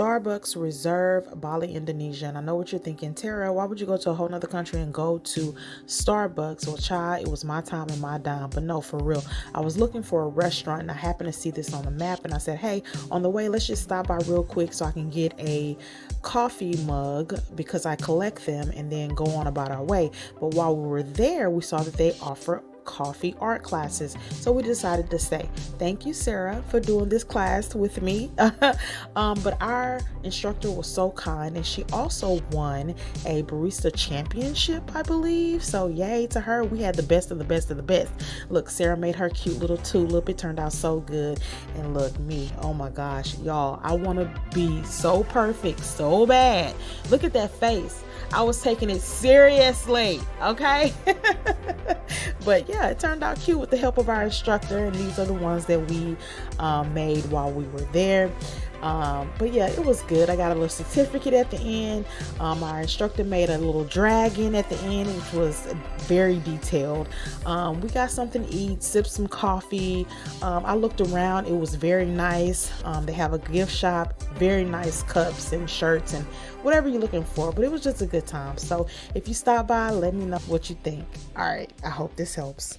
Starbucks Reserve, Bali, Indonesia. And I know what you're thinking, Tara, why would you go to a whole nother country and go to Starbucks? Well, child, it was my time and my dime. But no, for real, I was looking for a restaurant and I happened to see this on the map. And I said, hey, on the way, let's just stop by real quick so I can get a coffee mug because I collect them and then go on about our way. But while we were there, we saw that they offer coffee art classes, so we decided to stay. Thank you, Sarah, for doing this class with me. But our instructor was so kind, and she also won a barista championship, I believe, so yay to her. We had the best of the best of the best. Look, Sarah made her cute little tulip. It turned out so good. And look, me, oh my gosh, y'all, I want to be so perfect so bad. Look at that face. I was taking it seriously, okay? But yeah, it turned out cute with the help of our instructor, and these are the ones that we made while we were there. But yeah, it was good. I got a little certificate at the end. Our instructor made a little dragon at the end, which was very detailed. We got something to eat, sipped some coffee. I looked around. It was very nice. They have a gift shop, very nice cups and shirts and whatever you're looking for. But it was just a good time. So if you stop by, let me know what you think. All right. I hope this helps.